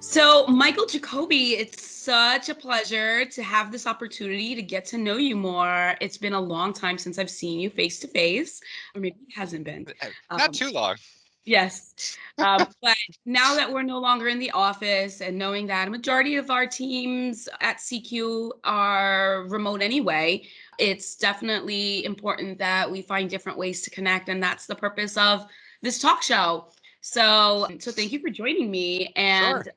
So, Michael Jacobi, it's such a pleasure to have this opportunity to get to know you more. It's been a long time since I've seen you face to face, or maybe it hasn't been. Not Um, too long. yes. But now that we're no longer in the office and knowing that a majority of our teams at CQ are remote anyway, it's definitely important that we find different ways to connect. And that's the purpose of this talk show. So thank you for joining me. Sure. And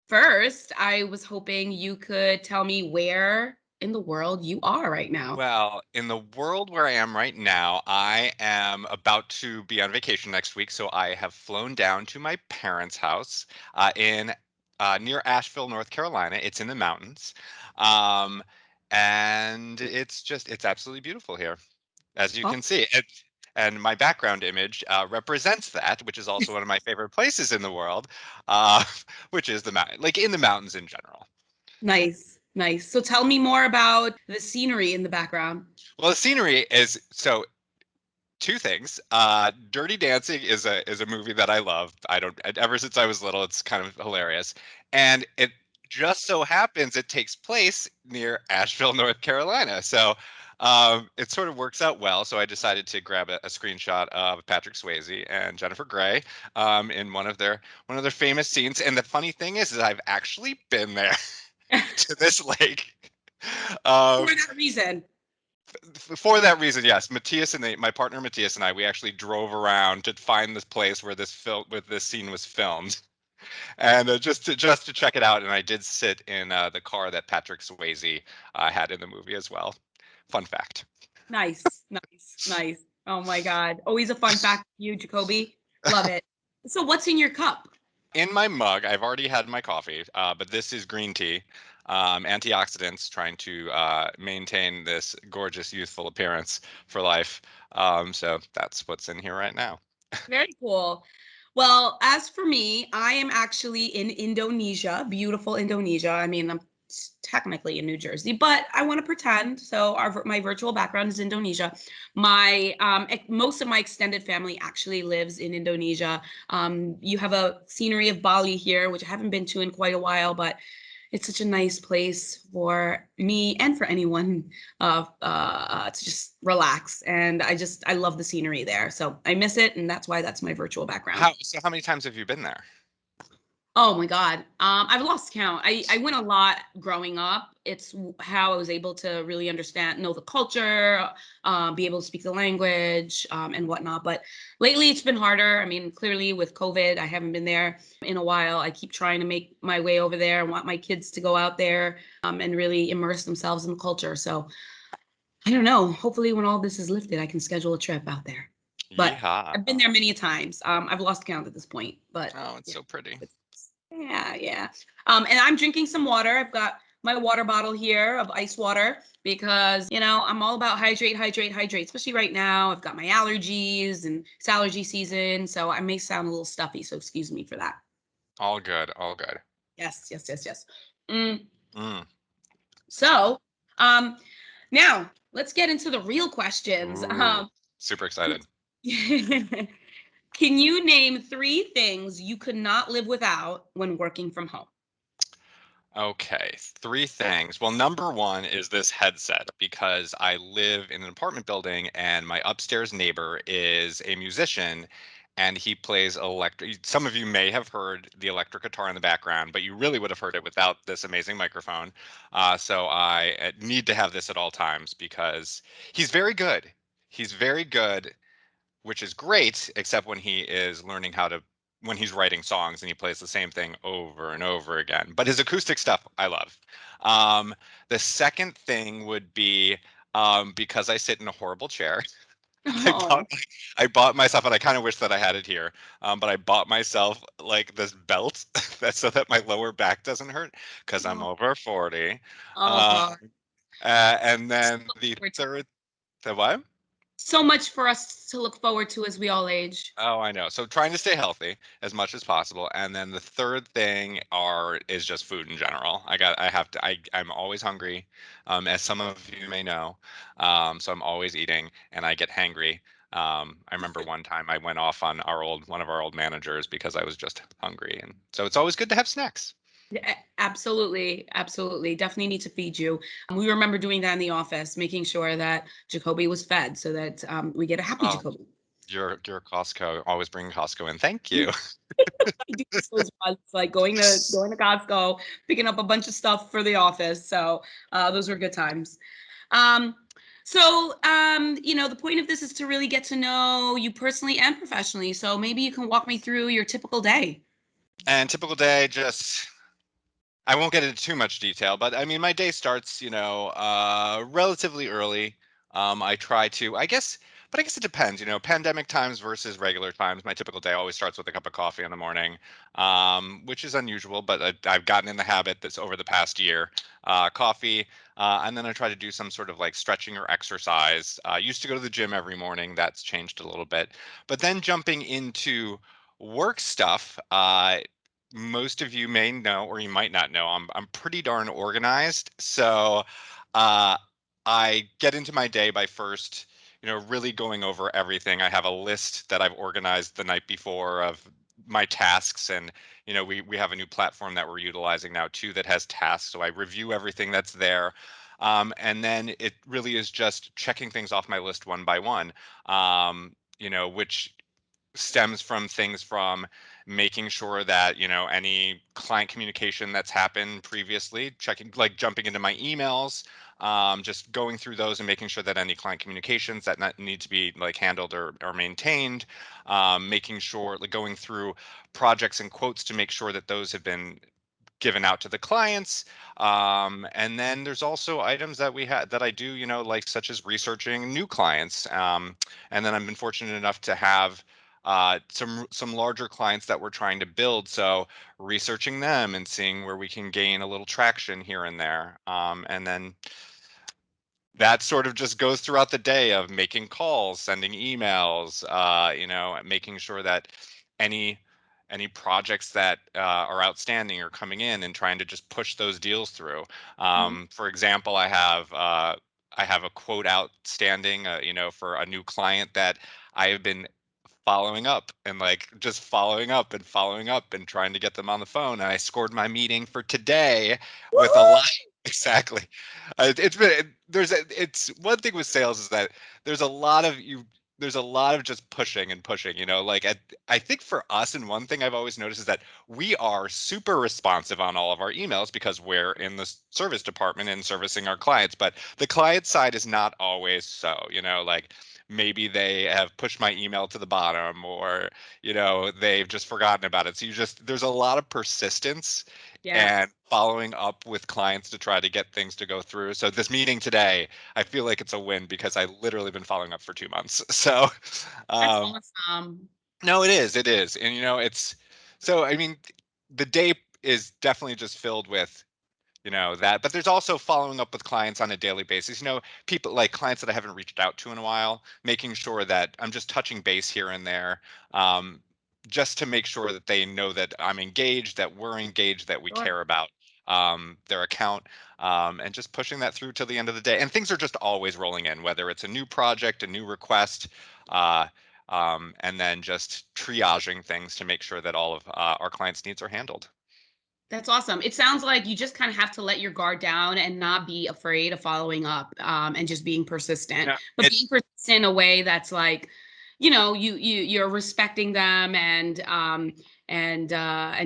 first, I was hoping you could tell me where in the world you are right now. Well, in the world where I am right now, I am about to be on vacation next week, so I have flown down to my parents' house in near Asheville, North Carolina. It's in the mountains, um, and it's absolutely beautiful here, as you Oh, can see. And my background image represents that, which is also one of my favorite places in the world, uh, which is the mountain, like in the mountains in general. nice, nice. So tell me more about the scenery in the background. Well, the scenery is so two things. Dirty Dancing is a movie that I love. I don't ever since I was little, it's kind of hilarious. And it just so happens it takes place near Asheville, North Carolina. So it sort of works out well. So I decided to grab a screenshot of Patrick Swayze and Jennifer Grey in one of their famous scenes. And the funny thing is I've actually been there to this lake. For Um, that reason. for that reason, yes, my partner Matthias and I, we actually drove around to find this place where this scene was filmed, and just to check it out. And I did sit in the car that Patrick Swayze had in the movie as well. Fun fact. Nice, nice, nice. Oh my God. Always a fun fact for you, Jacoby. Love it. So what's in your cup? In my mug, I've already had my coffee, but this is green tea, antioxidants, trying to maintain this gorgeous youthful appearance for life. So that's what's in here right now. Very cool. Well, as for me, I am actually in Indonesia, beautiful Indonesia. I mean, I'm technically in New Jersey, but I want to pretend. So my virtual background is Indonesia. My most of my extended family actually lives in Indonesia. You have a scenery of Bali here, which I haven't been to in quite a while, but it's such a nice place for me and for anyone to just relax. And I love the scenery there. So I miss it. And that's why that's my virtual background. How many times have you been there? Oh my God. I've lost count. I went a lot growing up. It's how I was able to really know the culture, be able to speak the language, and whatnot. But lately it's been harder. I mean, clearly with COVID, I haven't been there in a while. I keep trying to make my way over there. I want my kids to go out there, and really immerse themselves in the culture. So I don't know. Hopefully when all this is lifted, I can schedule a trip out there. But Yeehaw. I've been there many times. I've lost count at this point, but Oh, it's yeah. so pretty. Yeah, yeah. And I'm drinking some water. I've got my water bottle here of ice water because, I'm all about hydrate, hydrate, hydrate, especially right now. I've got my allergies and it's allergy season. So I may sound a little stuffy. So excuse me for that. All good, all good. Yes, yes, yes, yes. Mm, Mm. so um, now let's get into the real questions. Ooh, super excited. Can you name three things you could not live without when working from home? Okay, three things. Well, number one is this headset because I live in an apartment building and my upstairs neighbor is a musician and he plays electric. Some of you may have heard the electric guitar in the background, but you really would have heard it without this amazing microphone. So I need to have this at all times because he's very good. He's very good, which is great, except when he's writing songs and he plays the same thing over and over again. But his acoustic stuff, I love. The second thing would be because I sit in a horrible chair. I bought Oh, I bought myself, and I kind of wish that I had it here, but I bought myself like this belt that so that my lower back doesn't hurt because I'm oh, over 40. Um, oh. and So then look the forward to third, the what? so much for us to look forward to as we all age. Oh, I know. So trying to stay healthy as much as possible. And then the third thing is just food in general. I'm always hungry, as some of you may know. So I'm always eating and I get hangry. I remember one time I went off on one of our old managers because I was just hungry, and so it's always good to have snacks. Yeah, absolutely, absolutely. Definitely need to feed you. We remember doing that in the office, making sure that Jacoby was fed so that we get a happy Oh, Jacoby. your Costco, always bringing Costco in. Thank you. I do miss those runs, like going to Costco, picking up a bunch of stuff for the office. So those were good times. Um, the point of this is to really get to know you personally and professionally. So maybe you can walk me through your typical day. And typical day, just I won't get into too much detail, but I mean, my day starts, relatively early. I try to, but I guess it depends, pandemic times versus regular times. My typical day always starts with a cup of coffee in the morning, which is unusual, but I've gotten in the habit that's over the past year. Coffee, and then I try to do some sort of like stretching or exercise. I used to go to the gym every morning. That's changed a little bit, but then jumping into work stuff. Most of you may know, or you might not know, I'm pretty darn organized. So uh, I get into my day by first, really going over everything. I have a list that I've organized the night before of my tasks, and we have a new platform that we're utilizing now too that has tasks. So I review everything that's there. And then it really is just checking things off my list one by one, which stems from things from making sure that any client communication that's happened previously, checking, like jumping into my emails, just going through those and making sure that any client communications that need to be like handled or maintained, making sure, like going through projects and quotes to make sure that those have been given out to the clients. And then there's also items that we had that I do, like such as researching new clients. And then I've been fortunate enough to have some larger clients that we're trying to build. So researching them and seeing where we can gain a little traction here and there. And then that sort of just goes throughout the day of making calls, sending emails, making sure that any any projects that are outstanding are coming in and trying to just push those deals through. Mhm. For example, I have a quote outstanding, for a new client that I have been following up and like just following up and trying to get them on the phone. And I scored my meeting for today with a lot. Woohoo! Exactly. It's been it's one thing with sales is that there's a lot of you there's a lot of just pushing and pushing, like I think for us, and one thing I've always noticed is that we are super responsive on all of our emails because we're in the service department and servicing our clients, but the client side is not always so, like maybe they have pushed my email to the bottom, or they've just forgotten about it. So there's a lot of persistence Yeah, and following up with clients to try to get things to go through. So this meeting today, I feel like it's a win because I literally been following up for 2 months. So that's um awesome. no, it is. And it's so I mean the day is definitely just filled with that, but there's also following up with clients on a daily basis, people like clients that I haven't reached out to in a while, making sure that I'm just touching base here and there, um, just to make sure that they know that I'm engaged, that we're engaged, that we Sure. care about their account, and just pushing that through till the end of the day. And things are just always rolling in, whether it's a new project, a new request, uh, and then just triaging things to make sure that all of our clients' needs are handled. That's awesome. It sounds like you just kind of have to let your guard down and not be afraid of following up, and just being persistent, Yeah, but being persistent in a way that's like, you're respecting them and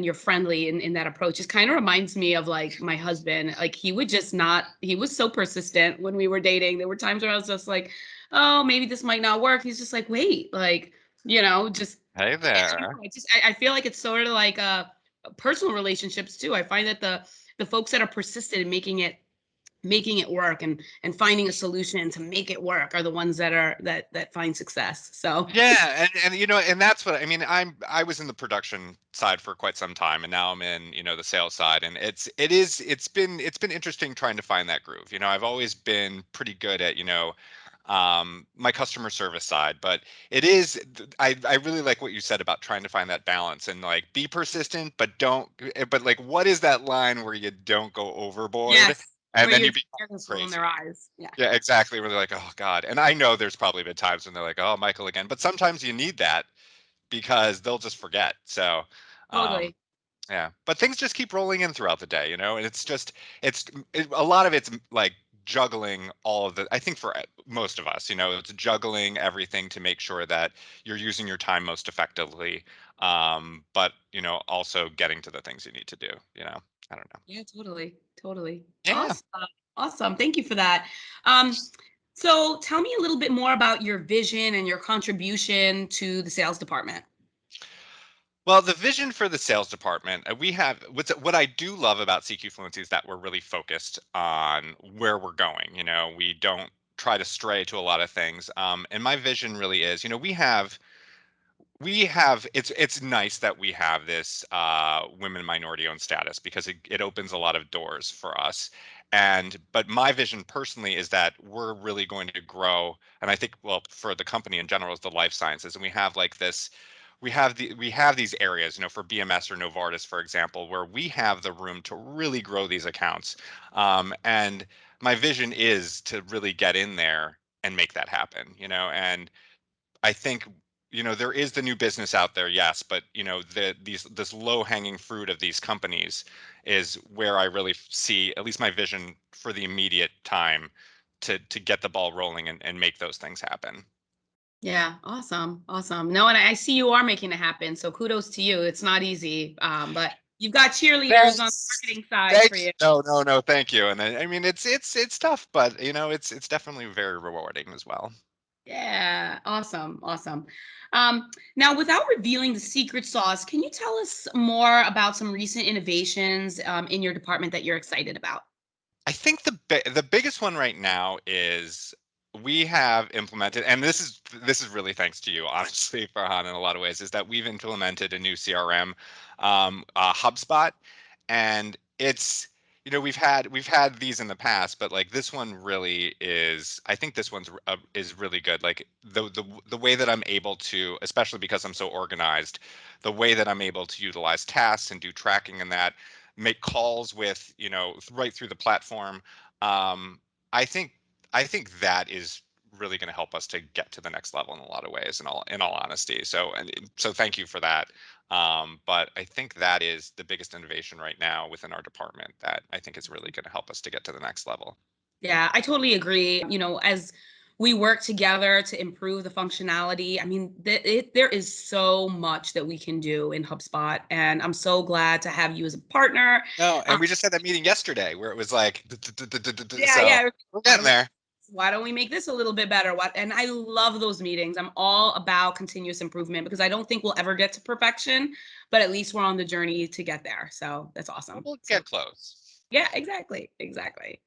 you're friendly in that approach. It kind of reminds me of like my husband. Like he would just not, he was so persistent when we were dating. There were times where I was just like, oh, maybe this might not work. He's just like, wait, like, just hey I don't there. know. I feel like it's sort of like personal relationships too. I find that the folks that are persistent in making it work and finding a solution to make it work are the ones that find success. So Yeah, and that's what I mean. I was in the production side for quite some time, and now I'm in, the sales side, and it's been interesting trying to find that groove. I've always been pretty good at, my customer service side, but I really like what you said about trying to find that balance and like be persistent, but don't, but like what is that line where you don't go overboard? yes, And Where then your you become tears roll in crazy. their eyes. Yeah, Yeah, exactly. Where they're like, oh God. And I know there's probably been times when they're like, oh, Michael again. But sometimes you need that because they'll just forget. So, um, totally. yeah. But things just keep rolling in throughout the day, and it's just a lot of it's like juggling all of the. I think for most of us, it's juggling everything to make sure that you're using your time most effectively. But also getting to the things you need to do. I don't know. Yeah, totally. Totally. Yeah. Awesome. Awesome. Thank you for that. Um, so tell me a little bit more about your vision and your contribution to the sales department. Well, the vision for the sales department, we have what I do love about CQ Fluency is that we're really focused on where we're going. We don't try to stray to a lot of things. And my vision really is, we have it's nice that we have this women minority owned status because it opens a lot of doors for us. But my vision personally is that we're really going to grow, and I think, well, for the company in general, is the life sciences. And we have like this we have these areas, for BMS or Novartis, for example, where we have the room to really grow these accounts. And my vision is to really get in there and make that happen. And I think, there is the new business out there, yes, but this low hanging fruit of these companies is where I really see at least my vision for the immediate time to get the ball rolling and make those things happen. Yeah, awesome. Awesome. No, and I see you are making it happen. So kudos to you. It's not easy. But you've got cheerleaders on the Thanks. marketing side for Thanks. you. No, no, no. Thank you. And I mean, it's tough, but it's definitely very rewarding as well. Yeah, awesome, awesome. Now, without revealing the secret sauce, can you tell us more about some recent innovations in your department that you're excited about? I think the biggest one right now is we have implemented, and this is really thanks to you, honestly, Farhan, in a lot of ways, is that we've implemented a new CRM, HubSpot, and it's we've had these in the past, but like this one really is. I think this one's is really good. Like the way that I'm able to, especially because I'm so organized, the way that I'm able to utilize tasks and do tracking and that make calls with right through the platform. um, i think I think that is really going to help us to get to the next level in a lot of ways, in all honesty. So thank you for that. But I think that is the biggest innovation right now within our department that I think is really going to help us to get to the next level. Yeah, I totally agree. As we work together to improve the functionality, I mean, there is so much that we can do in HubSpot, and I'm so glad to have you as a partner. No, Um, and we just had that meeting yesterday where it was like yeah, so yeah. we're Why getting don't we there. why don't we make this a little bit better? And I love those meetings. I'm all about continuous improvement because I don't think we'll ever get to perfection, but at least we're on the journey to get there. So that's awesome. We'll So get close. yeah, exactly. Exactly.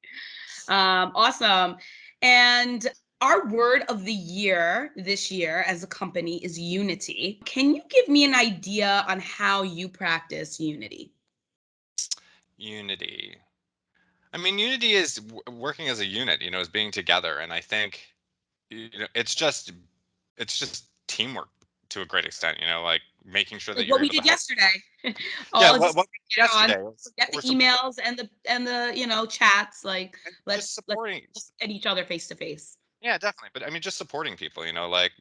Awesome. And our word of the year this year as a company is unity. Can you give me an idea on how you practice unity? Unity. I mean, unity is working as a unit, is being together, and I think it's just teamwork to a great extent. Like making sure that Like you're what we able to did help. yesterday. Yeah, All what just we did get on, yesterday was forget the we're emails and the chats. Like just let's supporting. look at each other face to face. Yeah, definitely. But I mean, just supporting people. Like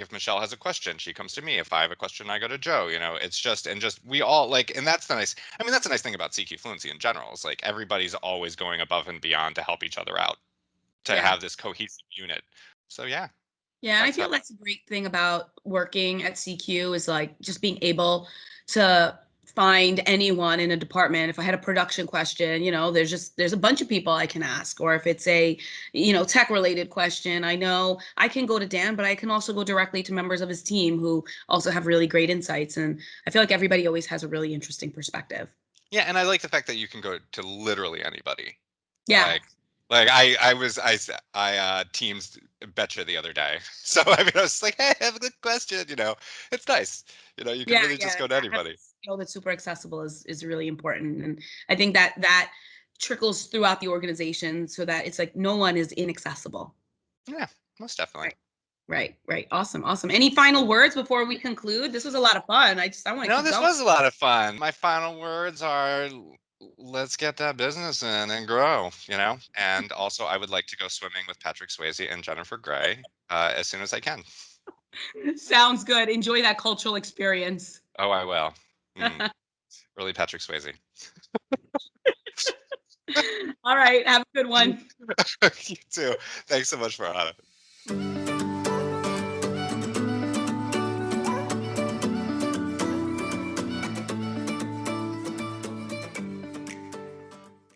if Michelle has a question, she comes to me. If I have a question, I go to Joe. It's just we all like, and that's the nice. I mean, that's a nice thing about CQ Fluency in general. Is like everybody's always going above and beyond to help each other out, to Yeah. have this cohesive unit. So yeah, Yeah, and I that's how. feel that's a great thing about working at CQ is like just being able to find anyone in a department. If I had a production question, there's a bunch of people I can ask. Or if it's a, tech related question, I know I can go to Dan, but I can also go directly to members of his team who also have really great insights. And I feel like everybody always has a really interesting perspective. Yeah, and I like the fact that you can go to literally anybody. Yeah. Like I teams betcha the other day. So I mean, I was like, hey, I have a good question. It's nice. You can Yeah, really just yeah. go to Having anybody. a skill that's super accessible is really important, and I think that trickles throughout the organization so that it's like no one is inaccessible. Yeah, most definitely. Right, right, right. Awesome, awesome. Any final words before we conclude? This was a lot of fun. I want to keep This going. was a lot of fun. My final words are let's get that business in and grow, you know? And also, I would like to go swimming with Patrick Swayze and Jennifer Grey as soon as I can. Sounds good. Enjoy that cultural experience. Oh, I will. Mm, really, Patrick Swayze. All right. Have a good one. You too. Thanks so much, Farhanna.